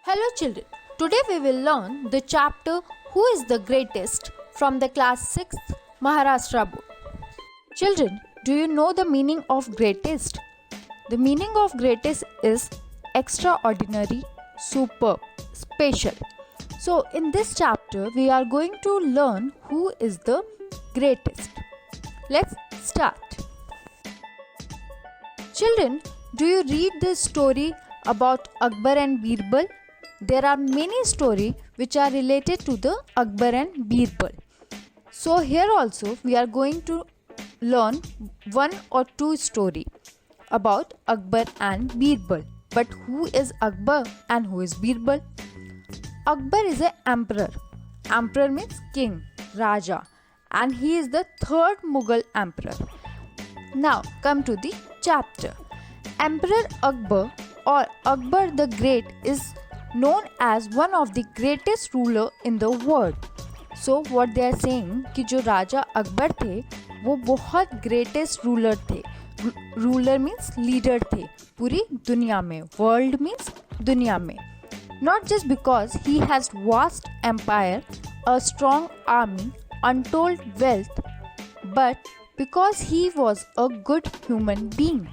Hello children, today we will learn the chapter Who is the Greatest from the class 6th Maharashtra board. Children, do you know the meaning of greatest? The meaning of greatest is extraordinary, superb, special. So in this chapter we are going to learn who is the greatest. Let's start. Children, do you read the story about Akbar and Birbal? There are many stories which are related to the Akbar and Birbal. So here also we are going to learn one or two stories about Akbar and Birbal. But who is Akbar and who is Birbal? Akbar is an emperor. Emperor means king, Raja, and he is the third Mughal emperor. Now come to the chapter. Emperor Akbar or Akbar the Great is known as one of the greatest ruler in the world. So what they are saying कि जो राजा अकबर थे वो बहुत greatest ruler थे. Ruler means leader थे पूरी दुनिया में. World means दुनिया में. Not just because he has vast empire, a strong army, untold wealth, but because he was a good human being.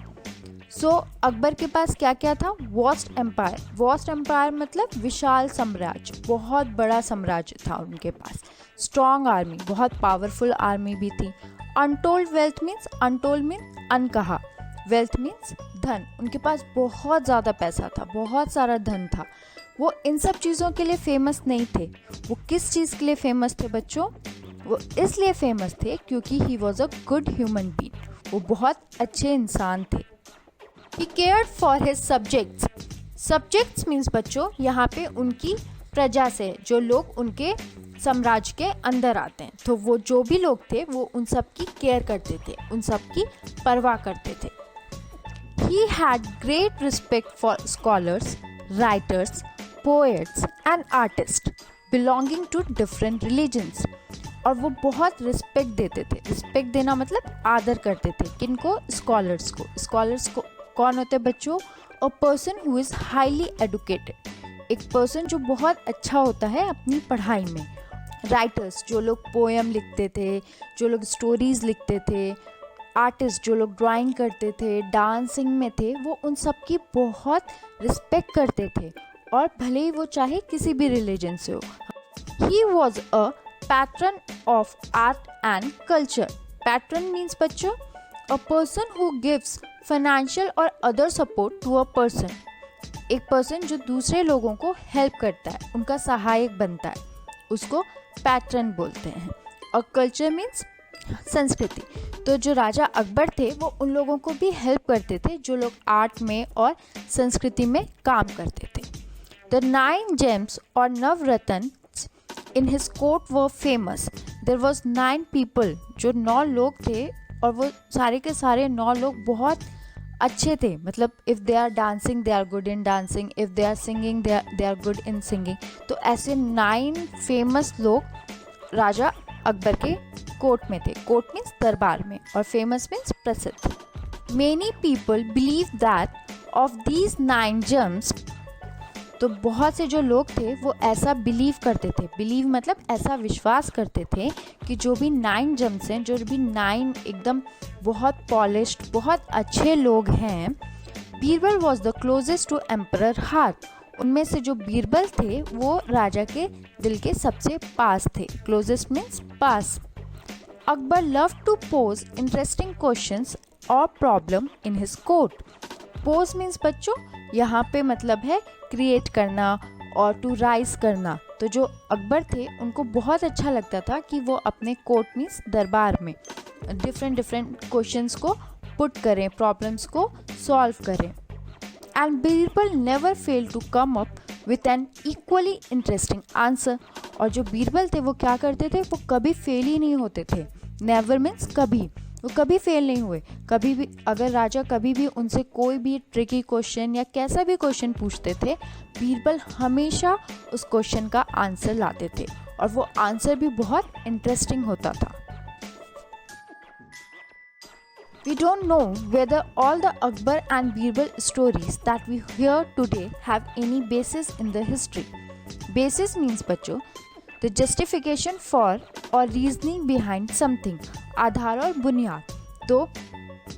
सो अकबर के पास क्या क्या था? वास्ट एम्पायर मतलब विशाल साम्राज्य, बहुत बड़ा साम्राज्य था उनके पास. स्ट्रॉन्ग आर्मी, बहुत पावरफुल आर्मी भी थी. Untold wealth means, untold means अनकहा, वेल्थ मीन्स धन. उनके पास बहुत ज़्यादा पैसा था, बहुत सारा धन था. वो इन सब चीज़ों के लिए फेमस नहीं थे. वो किस चीज़ के लिए फेमस थे बच्चों? वो इसलिए फेमस थे क्योंकि ही was a good human being. वो बहुत अच्छे इंसान थे. He cared for his subjects. Subjects means बच्चों यहाँ पे उनकी प्रजा से जो लोग उनके साम्राज्य के अंदर आते हैं, तो वो जो भी लोग थे वो उन सब की केयर करते थे, उन सब की परवाह करते थे. He had great respect for scholars, writers, poets and artists belonging to different religions. और वो बहुत रिस्पेक्ट देते थे. रिस्पेक्ट देना मतलब आदर करते थे. किनको? स्कॉलर्स को. स्कॉलर्स को कौन होते हैं बच्चों? A person who is highly educated. एक पर्सन जो बहुत अच्छा होता है अपनी पढ़ाई में. राइटर्स, जो लोग पोएम लिखते थे, जो लोग स्टोरीज़ लिखते थे. आर्टिस्ट, जो लोग ड्राइंग करते थे, डांसिंग में थे, वो उन सब की बहुत रिस्पेक्ट करते थे, और भले ही वो चाहे किसी भी रिलीजन से हो. He was a patron of art and culture. Patron means बच्चों a person who gives financial और other support to a person. एक person जो दूसरे लोगों को help करता है, उनका सहायक बनता है, उसको पैट्रन बोलते हैं. और कल्चर मीन्स संस्कृति. तो जो राजा अकबर थे वो उन लोगों को भी हेल्प करते थे जो लोग आर्ट में और संस्कृति में काम करते थे. The 9 gems और नवरत्न in his court were famous. There was 9 people, जो 9 लोग थे, और वो सारे के सारे 9 लोग बहुत अच्छे थे. मतलब if they are dancing they are good in dancing, if they are singing they are good in singing. तो ऐसे 9 फेमस लोग राजा अकबर के कोर्ट में थे. कोर्ट मीन्स दरबार में, और फेमस मीन्स प्रसिद्ध. Many people believe that of these 9 James. तो बहुत से जो लोग थे वो ऐसा बिलीव करते थे. बिलीव मतलब ऐसा विश्वास करते थे कि जो भी 9 जेम्स हैं, जो भी 9 एकदम बहुत पॉलिश्ड, बहुत अच्छे लोग हैं. Birbal was the closest to emperor heart. उनमें से जो बीरबल थे वो राजा के दिल के सबसे पास थे. क्लोजेस्ट मीन्स पास. Akbar love to pose interesting questions और problem in his court. Pose means बच्चों यहाँ पे मतलब है क्रिएट करना और टू राइज करना. तो जो अकबर थे उनको बहुत अच्छा लगता था कि वो अपने कोर्ट मीन्स दरबार में डिफरेंट क्वेश्चंस को पुट करें, प्रॉब्लम्स को सॉल्व करें. And Birbal never fail to come up with an equally interesting answer. और जो बीरबल थे वो क्या करते थे? वो कभी फेल ही नहीं होते थे. नेवर मीन्स कभी. वो कभी फेल नहीं हुए. कभी भी अगर राजा कभी भी उनसे कोई भी ट्रिकी क्वेश्चन या कैसा भी क्वेश्चन पूछते थे, बीरबल हमेशा उस क्वेश्चन का आंसर लाते थे, और वो आंसर भी बहुत इंटरेस्टिंग होता था. We don't know whether all the Akbar and Birbal stories that we hear today have any basis in the history. Basis means बच्चों the justification for or reasoning behind something. आधार और बुनियाद. तो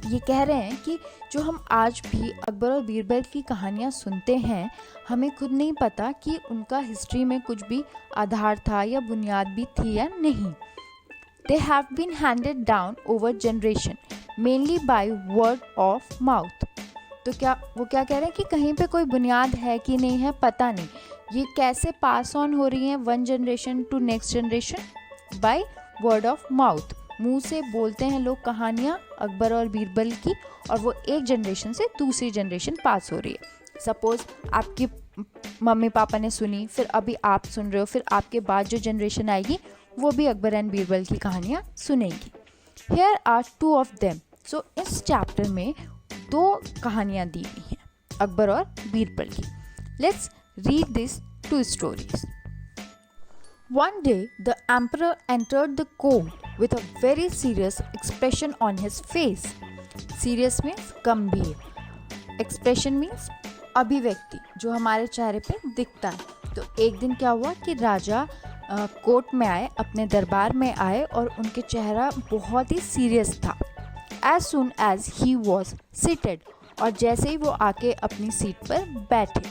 ये कह रहे हैं कि जो हम आज भी अकबर और बीरबल की कहानियाँ सुनते हैं, हमें खुद नहीं पता कि उनका हिस्ट्री में कुछ भी आधार था या बुनियाद भी थी या नहीं. They have been handed down over generation, mainly by word of mouth. तो वो क्या कह रहे हैं कि कहीं पे कोई बुनियाद है कि नहीं है पता नहीं. ये कैसे पास ऑन हो रही हैं one generation to next generation? By word of mouth. मुंह से बोलते हैं लोग कहानियाँ अकबर और बीरबल की, और वो एक जनरेशन से दूसरी जनरेशन पास हो रही है. सपोज आपकी मम्मी पापा ने सुनी, फिर अभी आप सुन रहे हो, फिर आपके बाद जो जनरेशन आएगी वो भी अकबर एंड बीरबल की कहानियाँ सुनेगी. Here are two of them. सो इस चैप्टर में 2 कहानियाँ दी हुई हैं अकबर और बीरबल की. Let's read this 2 stories. One day the emperor entered the court with a very serious expression on his face. Serious means गंभीर. Expression means अभिव्यक्ति, जो हमारे चेहरे पे दिखता है. तो एक दिन क्या हुआ कि राजा कोर्ट में आए, अपने दरबार में आए, और उनके चेहरा बहुत ही सीरियस था. As soon as he was seated, और जैसे ही वो आके अपनी सीट पर बैठे,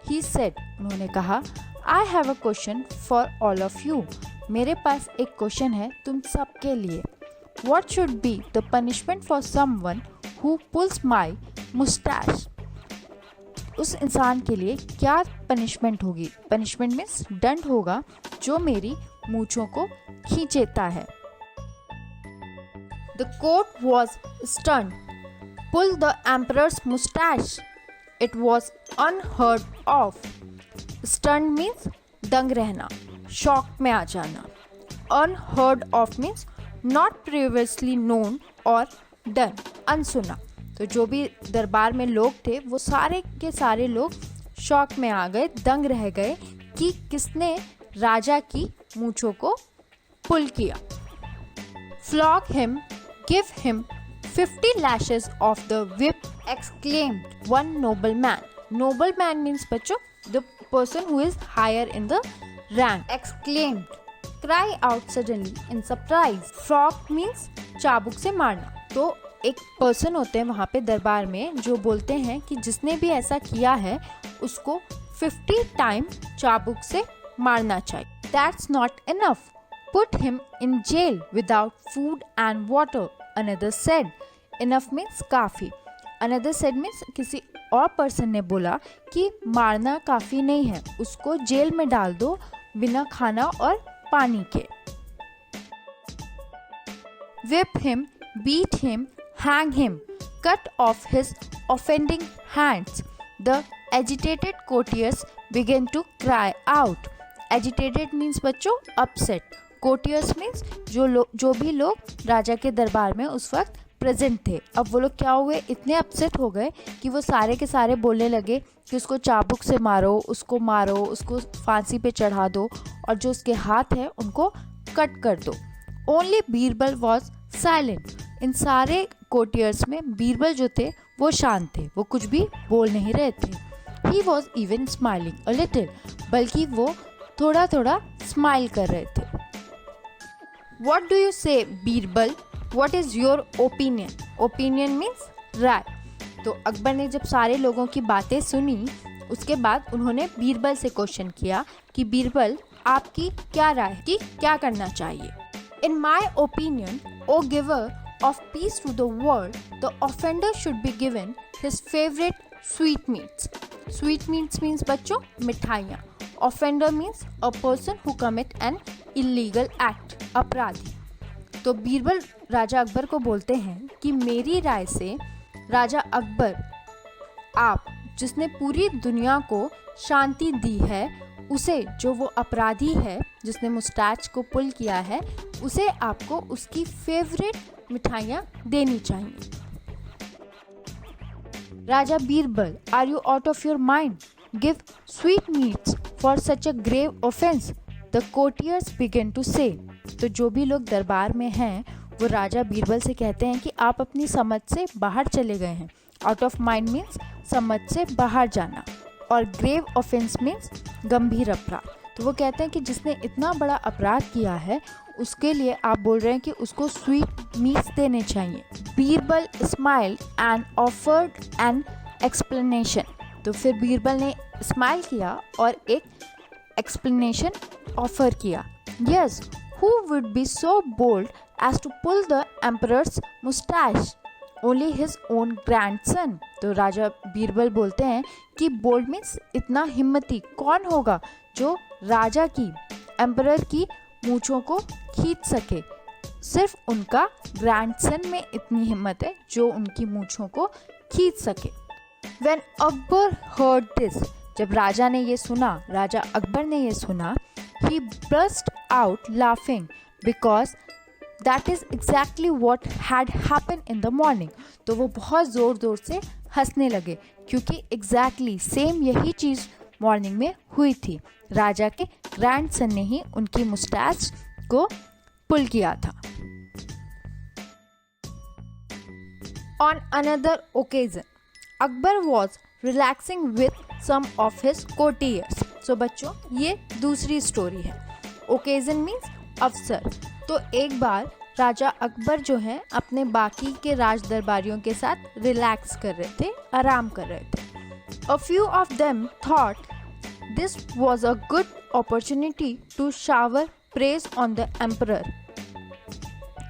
he said, उन्होंने कहा, I have a question for all of you. मेरे पास एक क्वेश्चन है तुम सबके लिए. What should be the punishment for someone who pulls my mustache? उस इंसान के लिए क्या पनिशमेंट होगी? पनिशमेंट मीन्स दंड होगा जो मेरी मूंछों को खींचता है. The court was stunned. Pull the emperor's mustache. It was unheard of. Stunned means दंग रहना, शॉक में आ जाना. Unheard of means not previously known or done, अनसुना. तो जो भी दरबार में लोग थे वो सारे के सारे लोग शॉक में आ गए, दंग रह गए कि किसने राजा की मूंछों को पुल किया. Flog him, give him 50 lashes of the whip, exclaimed one nobleman. Nobleman means बच्चों the person who is higher in the rank. Exclaimed, cry out suddenly in surprise. Flog means चाबुक से मारना. तो एक पर्सन होते हैं वहाँ पे दरबार में जो बोलते हैं कि जिसने भी ऐसा किया है उसको 50 टाइम चाबुक से मारना चाहिए. That's not enough. Put him in jail without food and water. Another said. Enough means काफ़ी. Another said means किसी और पर्सन ने बोला कि मारना काफ़ी नहीं है, उसको जेल में डाल दो बिना खाना और पानी के. Whip him, beat him, hang him, cut off his offending hands. The agitated courtiers began to cry out. Agitated means बच्चों upset. Courtiers means जो भी लोग राजा के दरबार में उस वक्त प्रेजेंट थे. अब वो लोग क्या हुए, इतने अपसेट हो गए कि वो सारे के सारे बोलने लगे कि उसको चाबुक से मारो, उसको फांसी पे चढ़ा दो, और जो उसके हाथ हैं उनको कट कर दो. Only Birbal was silent. In सारे कोर्टियर्स में बीरबल जो थे वो शांत थे, वो कुछ भी बोल नहीं रहे थे. He was even smiling a little. बल्कि वो थोड़ा थोड़ा स्माइल कर रहे थे. What do you say, Birbal? What is your opinion? Opinion means राय. तो अकबर ने जब सारे लोगों की बातें सुनी, उसके बाद उन्होंने बीरबल से क्वेश्चन किया कि बीरबल आपकी क्या राय है कि क्या करना चाहिए. In my opinion, O giver of peace to the world, the offender should be given his favorite sweetmeats. Sweetmeats means बच्चों मिठाइयाँ. Offender means a person who commit an illegal act, अपराधी. तो बीरबल राजा अकबर को बोलते हैं कि मेरी राय से राजा अकबर, आप जिसने पूरी दुनिया को शांति दी है, उसे, जो वो अपराधी है जिसने मुस्टैच को पुल किया है, उसे आपको उसकी फेवरेट मिठाइयाँ देनी चाहिए. राजा Birbal, are you out of your mind? Give sweetmeats for such a grave offence. The courtiers began to say. तो जो भी लोग दरबार में हैं वो राजा बीरबल से कहते हैं कि आप अपनी समझ से बाहर चले गए हैं। आउट ऑफ माइंड मीन्स समझ से बाहर जाना, और ग्रेव ऑफेंस मीन्स गंभीर अपराध। तो वो कहते हैं कि जिसने इतना बड़ा अपराध किया है उसके लिए आप बोल रहे हैं कि उसको स्वीट मीट्स देने चाहिए। Birbal smiled and offered an explanation. तो फिर बीरबल ने स्माइल किया और एक एक्सप्लेनेशन ऑफर किया। Yes, who would be so bold as to pull the emperor's moustache? Only his own grandson. तो राजा बीरबल बोलते हैं कि बोल्ड मीन्स इतना हिम्मती कौन होगा जो राजा की, एम्परर की मूंछों को खींच सके। सिर्फ उनका ग्रैंडसन में इतनी हिम्मत है जो उनकी मूंछों को खींच सके। When Akbar heard this, जब राजा ने ये सुना, राजा अकबर ने ये सुना, he burst out laughing because that is exactly what had happened in the morning. तो वो बहुत ज़ोर ज़ोर से हंसने लगे क्योंकि exactly सेम यही चीज़ मॉर्निंग में हुई थी। राजा के ग्रैंडसन ने ही उनकी मुस्टैच को पुल किया था। On another occasion, Akbar was relaxing with some of his courtiers. So बच्चों, ये दूसरी स्टोरी है। ओकेजन मीन्स अवसर। तो एक बार राजा अकबर जो है अपने बाकी के राज दरबारियों के साथ रिलैक्स कर रहे थे, आराम कर रहे थे। A few of them thought this was a good opportunity to shower praise on the emperor.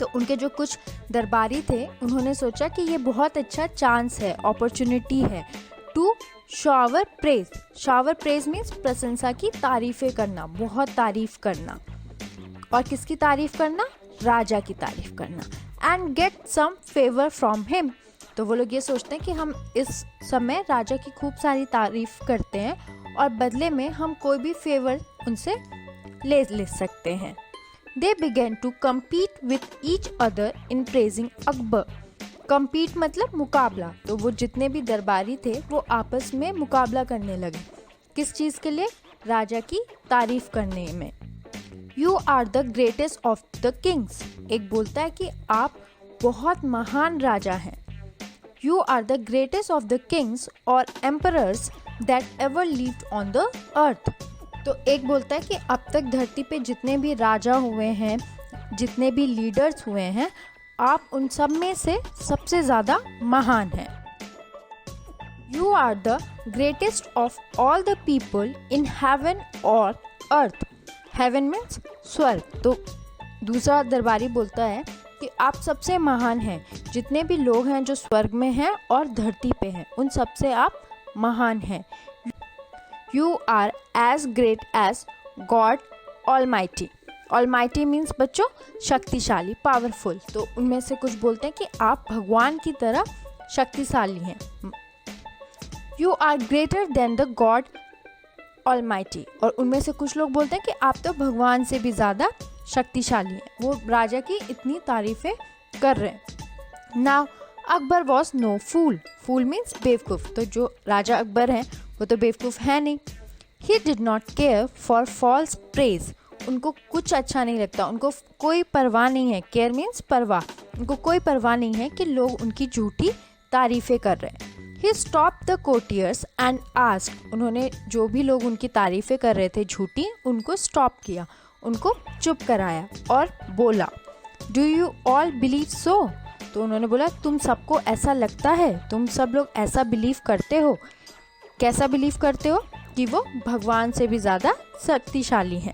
तो उनके जो कुछ दरबारी थे उन्होंने सोचा कि ये बहुत अच्छा चांस है, अपॉर्चुनिटी है to shower praise. Shower praise means प्रशंसा की तारीफ़ें करना, बहुत तारीफ़ करना। और किसकी तारीफ़ करना? राजा की तारीफ़ करना। And get some favour from him. तो वो लोग ये सोचते हैं कि हम इस समय राजा की खूब सारी तारीफ़ करते हैं और बदले में हम कोई भी फेवर उनसे ले सकते हैं। They began to compete with each other in praising Akbar. Compete मतलब मुकाबला। तो वो जितने भी दरबारी थे वो आपस में मुकाबला करने लगे। किस चीज़ के लिए? राजा की तारीफ करने में। You are the greatest of the kings. एक बोलता है कि आप बहुत महान राजा हैं। You are the greatest of the kings or emperors that ever lived on the earth. तो एक बोलता है कि अब तक धरती पे जितने भी राजा हुए हैं, जितने भी लीडर्स हुए हैं, आप उन सब में से सबसे ज़्यादा महान हैं। You are the greatest of all the people in heaven or earth. Heaven means स्वर्ग। तो दूसरा दरबारी बोलता है कि आप सबसे महान हैं, जितने भी लोग हैं जो स्वर्ग में हैं और धरती पे हैं, उन सबसे आप महान हैं। You are as great as God Almighty. Almighty means बच्चों शक्तिशाली, पावरफुल। तो उनमें से कुछ बोलते हैं कि आप भगवान की तरह शक्तिशाली हैं। You are greater than the God Almighty. और उनमें से कुछ लोग बोलते हैं कि आप तो भगवान से भी ज़्यादा शक्तिशाली हैं। वो राजा की इतनी तारीफ़ें कर रहे हैं। Now Akbar was no fool. Fool means बेवकूफ़। तो जो राजा अकबर हैं वो तो बेवकूफ़ है नहीं। He did not care for false praise. उनको कुछ अच्छा नहीं लगता, उनको कोई परवाह नहीं है। केयर मीन्स परवाह। उनको कोई परवाह नहीं है कि लोग उनकी झूठी तारीफ़ें कर रहे हैं। He stop the courtiers and asked. उन्होंने जो भी लोग उनकी तारीफ़ें कर रहे थे झूठी, उनको स्टॉप किया, उनको चुप कराया और बोला, do you all believe so? तो उन्होंने बोला, तुम सबको ऐसा लगता है? तुम सब लोग ऐसा बिलीव करते हो? कैसा बिलीव करते हो? कि वो भगवान से भी ज़्यादा शक्तिशाली हैं।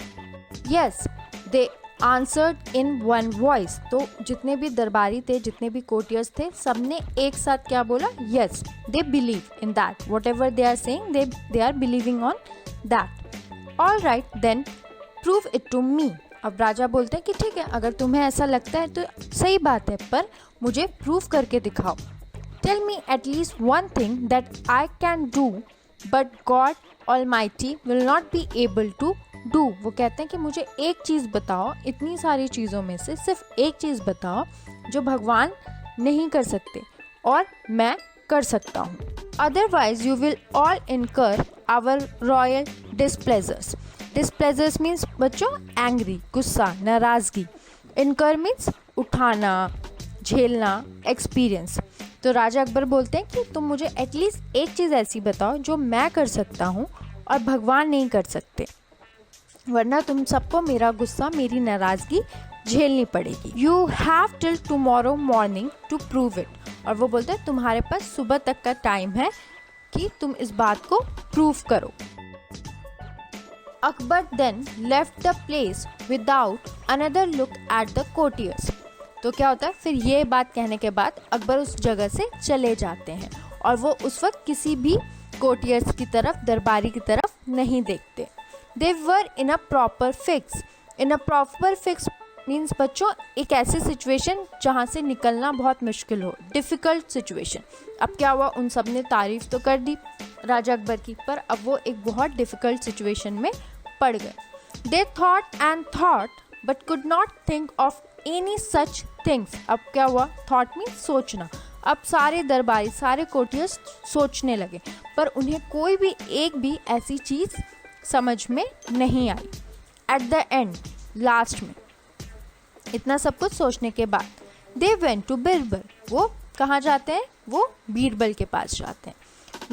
Yes, they answered in one voice. तो जितने भी दरबारी थे, जितने भी कोर्टियर्स थे, सबने एक साथ क्या बोला? Yes, they believe in that, whatever they are saying they are believing on that. All right then prove it to me. अब राजा बोलते हैं कि ठीक है, अगर तुम्हें ऐसा लगता है तो सही बात है, पर मुझे प्रूव करके दिखाओ। Tell me at least one thing that I can do but God almighty will not be able to do. वो कहते हैं कि मुझे एक चीज़ बताओ, इतनी सारी चीज़ों में से सिर्फ एक चीज़ बताओ जो भगवान नहीं कर सकते और मैं कर सकता हूँ। अदरवाइज यू विल ऑल इनकर आवर रॉयल डिस्प्लेजर्स। डिस्प्लेजर्स मीन्स बच्चों एंग्री, गुस्सा, नाराज़गी। इनकर मीन्स उठाना, झेलना, एक्सपीरियंस। तो राजा अकबर बोलते हैं कि तुम मुझे एटलीस्ट एक चीज़ ऐसी बताओ जो मैं कर सकता हूँ और भगवान नहीं कर सकते, वरना तुम सबको मेरा गुस्सा, मेरी नाराज़गी झेलनी पड़ेगी। You have till tomorrow morning to prove it. और वो बोलते हैं तुम्हारे पास सुबह तक का टाइम है कि तुम इस बात को प्रूव करो। Akbar then left the place without another look at the courtiers. तो क्या होता है, फिर ये बात कहने के बाद अकबर उस जगह से चले जाते हैं और वो उस वक्त किसी भी कोर्टियर्स की तरफ, दरबारी की तरफ नहीं देखते। They were in a proper fix. In a proper fix means बच्चों एक ऐसी सिचुएशन जहाँ से निकलना बहुत मुश्किल हो, डिफ़िकल्ट सिचुएशन। अब क्या हुआ, उन सब ने तारीफ़ तो कर दी राजा अकबर की, पर अब वो एक बहुत डिफ़िकल्ट सिचुएशन में पड़ गए। They thought and thought but could not think of any such things. अब क्या हुआ, थॉट मीन्स सोचना। अब सारे दरबारी, सारे कोर्टियर्स सोचने लगे, पर उन्हें कोई भी एक भी ऐसी चीज़ समझ में नहीं आई। एट द एंड, लास्ट में, इतना सब कुछ सोचने के बाद, दे वेंट टू बीरबल। वो कहाँ जाते हैं, वो बीरबल के पास जाते हैं।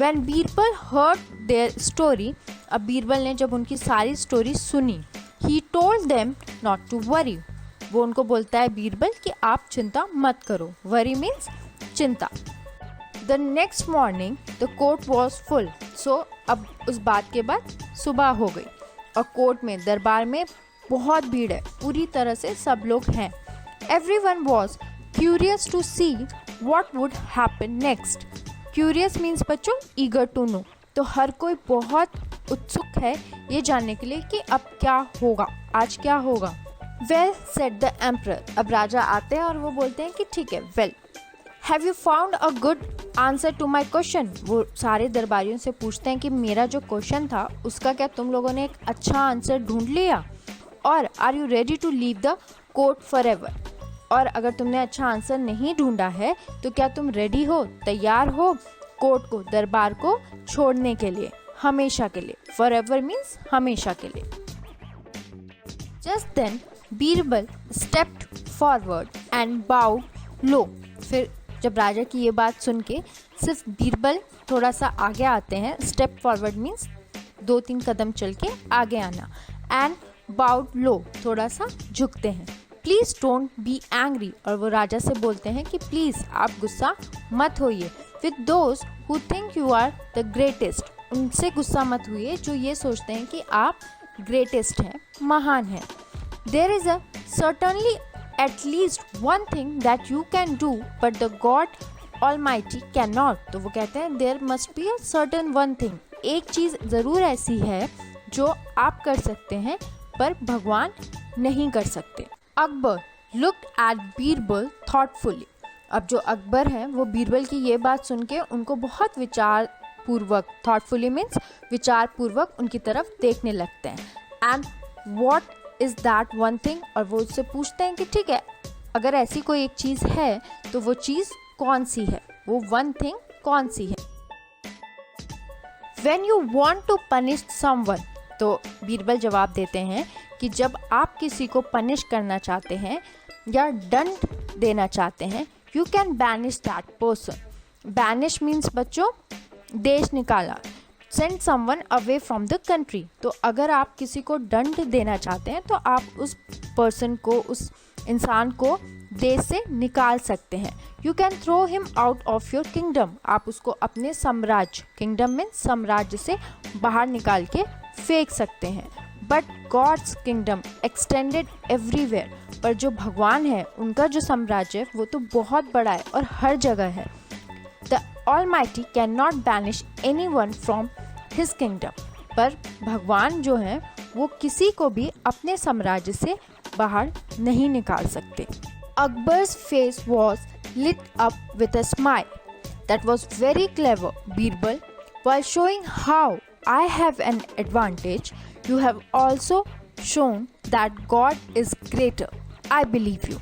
When Birbal heard their story, अब बीरबल ने जब उनकी सारी स्टोरी सुनी, he told them not to worry। वो उनको बोलता है बीरबल कि आप चिंता मत करो। worry means चिंता। The next morning the court was full। So अब उस बात के बाद सुबह हो गई और कोर्ट में, दरबार में बहुत भीड़ है, पूरी तरह से सब लोग हैं। Everyone was curious to see what would happen next। Curious means बच्चों ईगर टू नो। तो हर कोई बहुत उत्सुक है ये जानने के लिए कि अब क्या होगा, आज क्या होगा। Well said the emperor. अब राजा आते हैं और वो बोलते हैं कि ठीक है, well have you found a good answer to my question. वो सारे दरबारियों से पूछते हैं कि मेरा जो क्वेश्चन था उसका क्या तुम लोगों ने एक अच्छा आंसर ढूंढ लिया, और are you ready to leave the court forever. और अगर तुमने अच्छा आंसर नहीं ढूंढा है तो क्या तुम रेडी हो, तैयार हो कोर्ट को, दरबार को छोड़ने के लिए, हमेशा के लिए। फॉर एवर मीन्स हमेशा के लिए। Just then Birbal stepped forward and bowed low. फिर जब राजा की ये बात सुन के सिर्फ बीरबल थोड़ा सा आगे आते हैं, स्टेप फॉरवर्ड मीन्स 2-3 कदम चल के आगे आना, एंड बाउड लो थोड़ा सा झुकते हैं। Please don't be angry. और वो राजा से बोलते हैं कि प्लीज़ आप गुस्सा मत होइए। With those who think you are the greatest. उनसे गुस्सा मत हुई जो ये सोचते हैं कि आप ग्रेटेस्ट हैं, महान हैं। There is a certainly at least one thing that you can do but the God almighty cannot. तो वो कहते हैं there must be a certain one thing. एक चीज़ ज़रूर ऐसी है जो आप कर सकते हैं पर भगवान नहीं कर सकते। Akbar looked at Birbal thoughtfully. अब जो अकबर हैं वो बीरबल की ये बात सुन के उनको बहुत विचार पूर्वक, थॉटफुली मीन्स विचार पूर्वक उनकी तरफ देखने लगते हैं। And what is that one thing. और वो उससे पूछते हैं कि ठीक है, अगर ऐसी कोई एक चीज़ है तो वो चीज़ कौन सी है, वो वन थिंग कौन सी है। When you want to punish someone, तो बीरबल जवाब देते हैं कि जब आप किसी को पनिश करना चाहते हैं या दंड देना चाहते हैं, you can banish that person. Banish means बच्चों देश निकाला, send someone away from the country. तो अगर आप किसी को दंड देना चाहते हैं तो आप उस पर्सन को, उस इंसान को देश से निकाल सकते हैं। You can throw him out of your kingdom. आप उसको अपने साम्राज्य, किंगडम मीन्स साम्राज्य से बाहर निकाल के फेंक सकते हैं। But God's kingdom extended everywhere. पर जो भगवान है उनका जो साम्राज्य है वो तो बहुत बड़ा है और हर जगह है। The almighty can not banish anyone from his kingdom. पर भगवान जो हैं वो किसी को भी अपने साम्राज्य से बाहर नहीं निकाल सकते। Akbar's face was lit up with a smile that was very clever, Birbal. While showing how I have an advantage, you have also shown that God is greater. I believe you.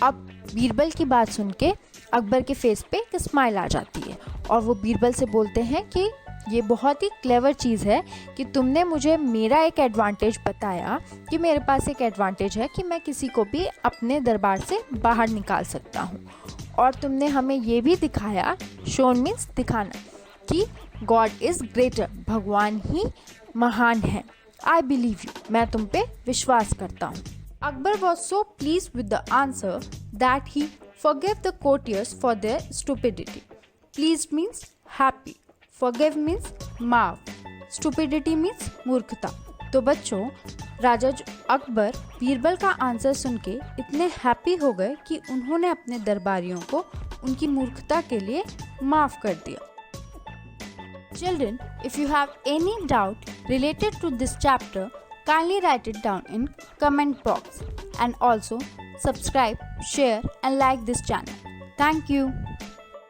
अब बीरबल की बात सुन के अकबर के face पे एक smile आ जाती है और वो बीरबल से बोलते हैं कि ये बहुत ही क्लेवर चीज़ है कि तुमने मुझे मेरा एक एडवांटेज बताया कि मेरे पास एक एडवांटेज है कि मैं किसी को भी अपने दरबार से बाहर निकाल सकता हूँ। और तुमने हमें ये भी दिखाया, शोन मीन्स दिखाना, कि गॉड इज़ ग्रेटर, भगवान ही महान है। आई बिलीव यू, मैं तुम पे विश्वास करता हूँ। Akbar was so please with the answer that he forgave the courtiers for their stupidity. Pleased means happy, forgive means माफ, stupidity means मूर्खता। तो बच्चों, राजा अकबर बीरबल का आंसर सुन के इतने हैप्पी हो गए कि उन्होंने अपने दरबारियों को उनकी मूर्खता के लिए माफ कर दिया। Children, if you have any doubt related to this chapter, kindly write it down in comment box and also subscribe, share and like this channel. Thank you.